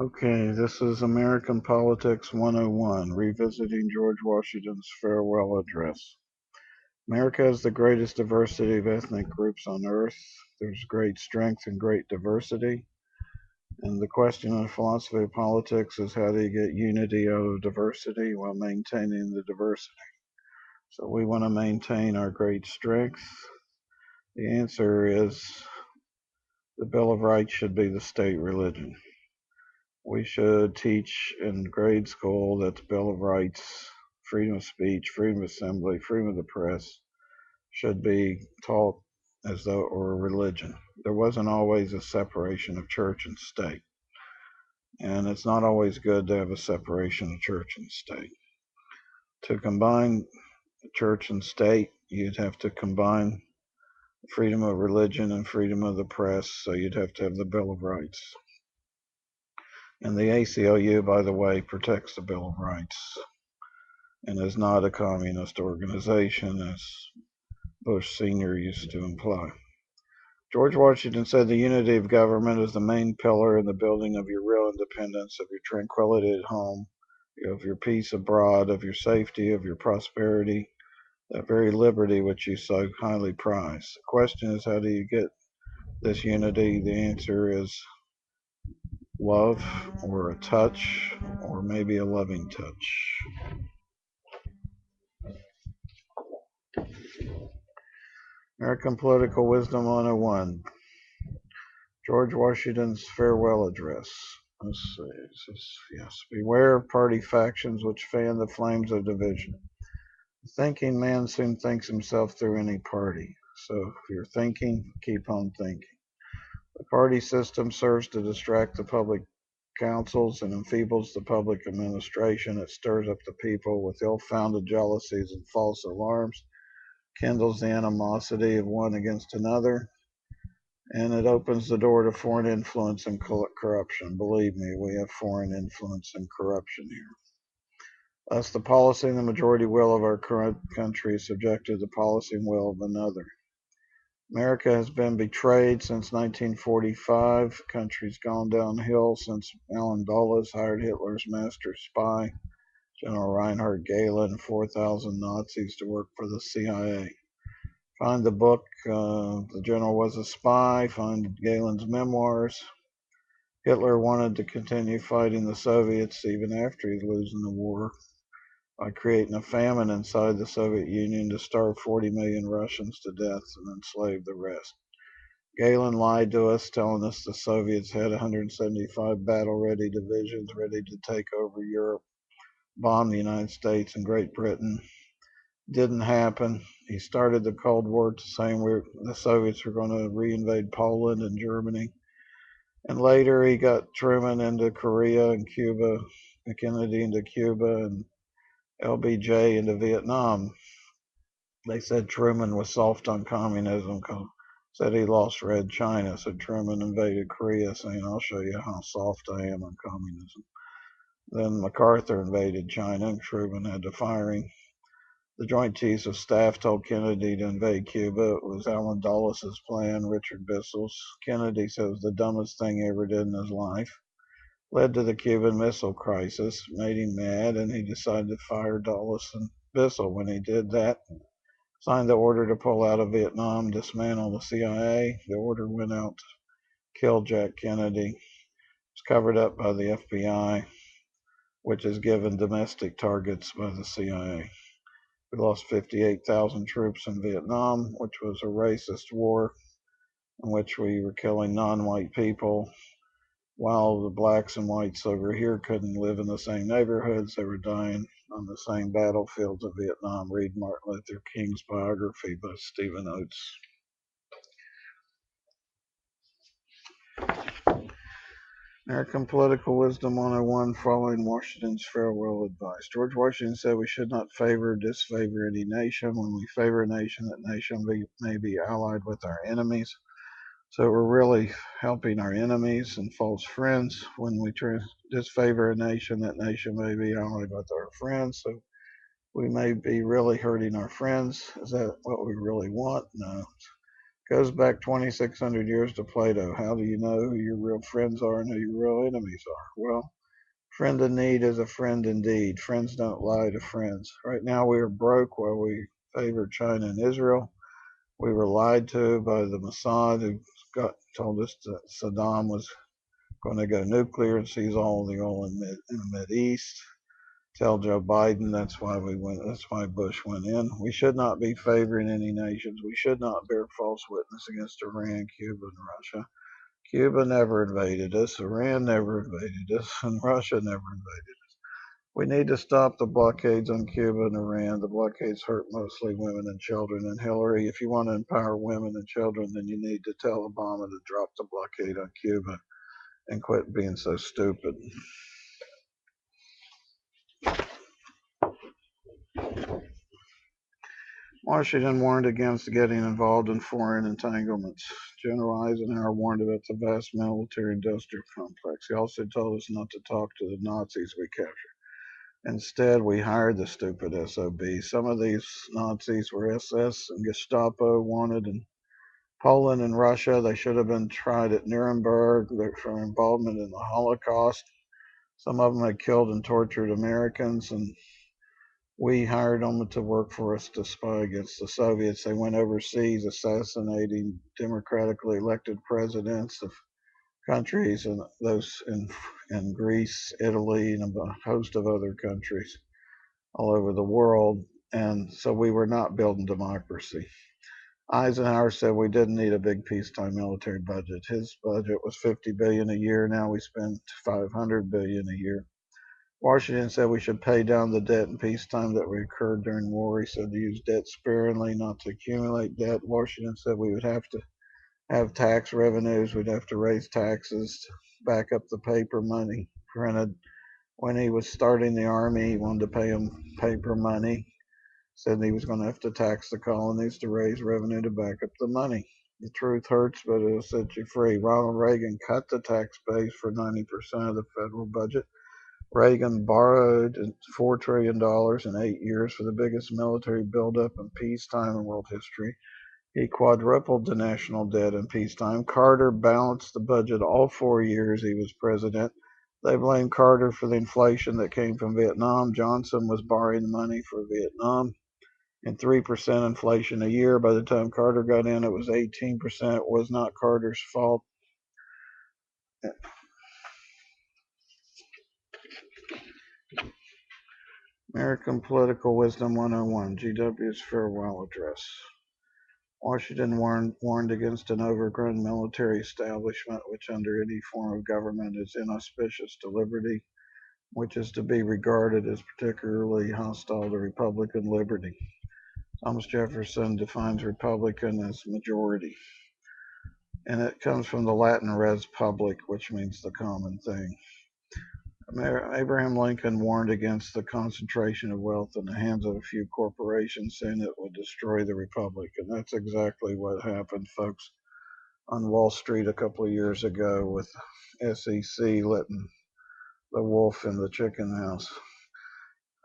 Okay, this is American Politics 101, revisiting George Washington's farewell address. America has the greatest diversity of ethnic groups on earth. There's great strength and great diversity. And the question in philosophy of politics is how do you get unity out of diversity while maintaining the diversity? So we want to maintain our great strength. The answer is the Bill of Rights should be the state religion. We should teach in grade school that the Bill of Rights, freedom of speech, freedom of assembly, freedom of the press should be taught as though it were a religion. There wasn't always a separation of church and state, and it's not always good to have a separation of church and state. To combine church and state, you'd have to combine freedom of religion and freedom of the press, so you'd have to have the Bill of Rights. And the ACLU, by the way, protects the Bill of Rights and is not a communist organization, as Bush Sr. used to imply. George Washington said the unity of government is the main pillar in the building of your real independence, of your tranquility at home, of your peace abroad, of your safety, of your prosperity, that very liberty which you so highly prize. The question is, how do you get this unity? The answer is love, or a touch, or maybe a loving touch. American Political Wisdom 101. George Washington's farewell address. Let's see. Yes. Beware of party factions which fan the flames of division. The thinking man soon thinks himself through any party. So if you're thinking, keep on thinking. The party system serves to distract the public councils and enfeebles the public administration. It stirs up the people with ill-founded jealousies and false alarms, kindles the animosity of one against another, and it opens the door to foreign influence and corruption. Believe me, we have foreign influence and corruption here. Thus, the policy and the majority will of our current country is subject to the policy and will of another. America has been betrayed since 1945. The country's gone downhill since Allen Dulles hired Hitler's master spy, General Reinhard Gehlen, and 4,000 Nazis to work for the CIA. Find the book, The General Was a Spy. Find Gehlen's memoirs. Hitler wanted to continue fighting the Soviets even after he's losing the war by creating a famine inside the Soviet Union to starve 40 million Russians to death and enslave the rest. Gehlen lied to us, telling us the Soviets had 175 battle-ready divisions ready to take over Europe, bomb the United States and Great Britain. Didn't happen. He started the Cold War saying the Soviets were going to reinvade Poland and Germany. And later he got Truman into Korea and Cuba, Kennedy into Cuba, and LBJ into Vietnam. They said Truman was soft on communism because said he lost Red China. So Truman invaded Korea saying, I'll show you how soft I am on communism. Then MacArthur invaded China and Truman had to fire him. The Joint Chiefs of Staff told Kennedy to invade Cuba. It was Allen Dulles' plan, Richard Bissell's. Kennedy said it was the dumbest thing he ever did in his life. Led to the Cuban Missile Crisis, made him mad, and he decided to fire Dulles and Bissell. When he did that, signed the order to pull out of Vietnam, dismantle the CIA. The order went out to kill Jack Kennedy. It's covered up by the FBI, which is given domestic targets by the CIA. We lost 58,000 troops in Vietnam, which was a racist war in which we were killing non-white people. While the blacks and whites over here couldn't live in the same neighborhoods, they were dying on the same battlefields of Vietnam. Read Martin Luther King's biography by Stephen Oates. American Political Wisdom 101, following Washington's farewell advice. George Washington said we should not favor or disfavor any nation. When we favor a nation, that nation may be allied with our enemies. So we're really helping our enemies and false friends. When we disfavor a nation, that nation may be allied with our friends. So we may be really hurting our friends. Is that what we really want? No. Goes back 2,600 years to Plato. How do you know who your real friends are and who your real enemies are? Well, friend in need is a friend indeed. Friends don't lie to friends. Right now we are broke while we favor China and Israel. We were lied to by the Mossad, who told us that Saddam was going to go nuclear and seize all the oil in the Mideast. Tell Joe Biden that's why we went. That's why Bush went in. We should not be favoring any nations. We should not bear false witness against Iran, Cuba, and Russia. Cuba never invaded us. Iran never invaded us, and Russia never invaded us. We need to stop the blockades on Cuba and Iran. The blockades hurt mostly women and children. And Hillary, if you want to empower women and children, then you need to tell Obama to drop the blockade on Cuba and quit being so stupid. Washington warned against getting involved in foreign entanglements. General Eisenhower warned about the vast military-industrial complex. He also told us not to talk to the Nazis we captured. Instead, we hired the stupid SOBs. Some of these Nazis were SS and Gestapo wanted in Poland and Russia. They should have been tried at Nuremberg for involvement in the Holocaust. Some of them had killed and tortured Americans, and we hired them to work for us to spy against the Soviets. They went overseas assassinating democratically elected presidents of countries, and those in Greece, Italy, and a host of other countries all over the world. And so we were not building democracy. Eisenhower said we didn't need a big peacetime military budget. His budget was $50 billion a year. Now we spend $500 billion a year. Washington said we should pay down the debt in peacetime that we incurred during war. He said to use debt sparingly, not to accumulate debt. Washington said we would have to have tax revenues. We'd have to raise taxes to back up the paper money printed. When he was starting the army, he wanted to pay them paper money. Said he was going to have to tax the colonies to raise revenue to back up the money. The truth hurts, but it'll set you free. Ronald Reagan cut the tax base for 90% of the federal budget. Reagan borrowed $4 trillion in 8 years for the biggest military buildup in peacetime in world history. He quadrupled the national debt in peacetime. Carter balanced the budget all 4 years he was president. They blamed Carter for the inflation that came from Vietnam. Johnson was borrowing the money for Vietnam and 3% inflation a year. By the time Carter got in, it was 18%. It was not Carter's fault. American Political Wisdom 101, GW's Farewell Address. Washington warned against an overgrown military establishment which under any form of government is inauspicious to liberty, which is to be regarded as particularly hostile to Republican liberty. Thomas Jefferson defines Republican as majority, and it comes from the Latin res public, which means the common thing. Abraham Lincoln warned against the concentration of wealth in the hands of a few corporations, saying it would destroy the republic. And that's exactly what happened, folks, on Wall Street a couple of years ago with SEC letting the wolf in the chicken house.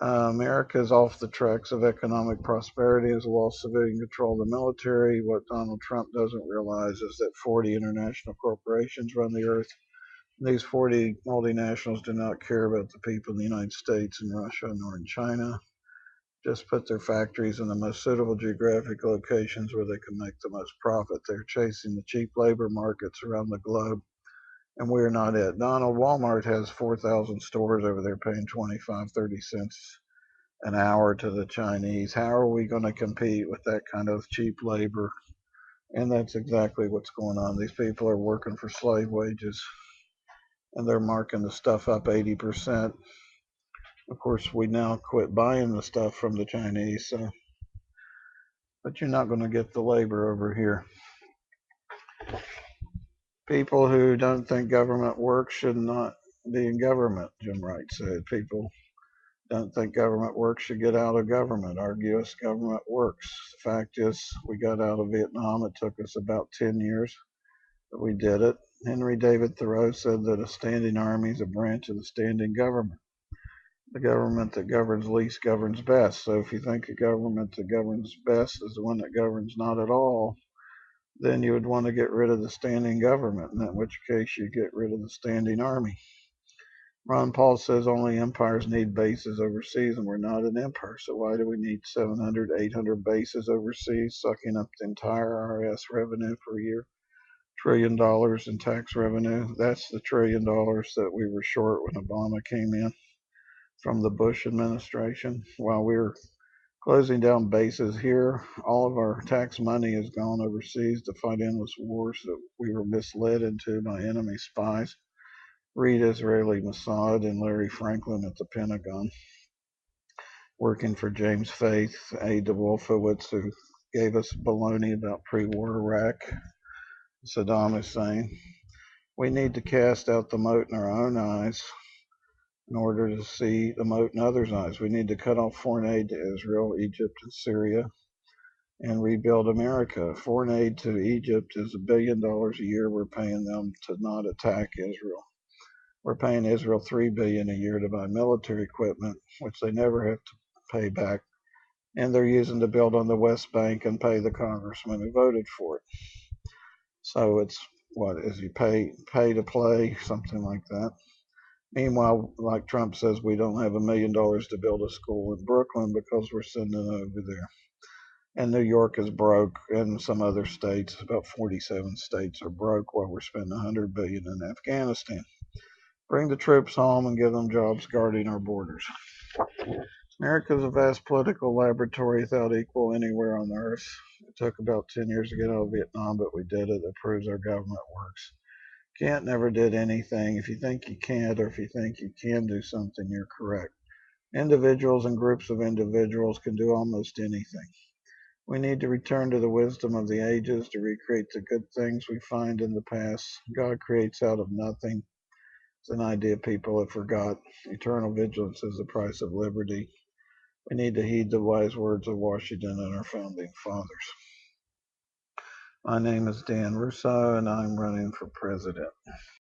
America is off the tracks of economic prosperity as well as civilian control of the military. What Donald Trump doesn't realize is that 40 international corporations run the earth. These 40 multinationals do not care about the people in the United States and Russia nor in China. Just put their factories in the most suitable geographic locations where they can make the most profit. They're chasing the cheap labor markets around the globe, and we're not it. Walmart has 4,000 stores over there paying 25, 30 cents an hour to the Chinese. How are we going to compete with that kind of cheap labor? And that's exactly what's going on. These people are working for slave wages, and they're marking the stuff up 80%. Of course, we now quit buying the stuff from the Chinese, but you're not going to get the labor over here. People who don't think government works should not be in government, Jim Wright said. People don't think government works should get out of government. Our U.S. government works. The fact is, we got out of Vietnam. It took us about 10 years, but we did it. Henry David Thoreau said that a standing army is a branch of the standing government. The government that governs least governs best. So if you think a government that governs best is the one that governs not at all, then you would want to get rid of the standing government, in which case you get rid of the standing army. Ron Paul says only empires need bases overseas, and we're not an empire, so why do we need 700, 800 bases overseas, sucking up the entire IRS revenue per year? $1 trillion in tax revenue. That's the $1 trillion that we were short when Obama came in from the Bush administration. While we were closing down bases here, all of our tax money has gone overseas to fight endless wars that we were misled into by enemy spies. Read Israeli Mossad and Larry Franklin at the Pentagon, working for James Faith, A. DeWolfowitz, who gave us baloney about pre-war Iraq, Saddam Hussein. We need to cast out the mote in our own eyes in order to see the mote in others' eyes. We need to cut off foreign aid to Israel, Egypt, and Syria and rebuild America. Foreign aid to Egypt is $1 billion a year we're paying them to not attack Israel. We're paying Israel $3 billion a year to buy military equipment, which they never have to pay back, and they're using to build on the West Bank and pay the congressman who voted for it. So it's what is you pay to play, something like that. Meanwhile, like Trump says, we don't have $1 million to build a school in Brooklyn because we're sending it over there. And New York is broke, and some other states, about 47 states, are broke while we're spending $100 billion in Afghanistan. Bring the troops home and give them jobs guarding our borders. America is a vast political laboratory without equal anywhere on earth. It took about 10 years to get out of Vietnam, but we did it. That proves our government works. Can't never did anything. If you think you can't, or if you think you can do something, you're correct. Individuals and groups of individuals can do almost anything. We need to return to the wisdom of the ages to recreate the good things we find in the past. God creates out of nothing. It's an idea people have forgot. Eternal vigilance is the price of liberty. We need to heed the wise words of Washington and our founding fathers. My name is Dan Russo, and I'm running for president.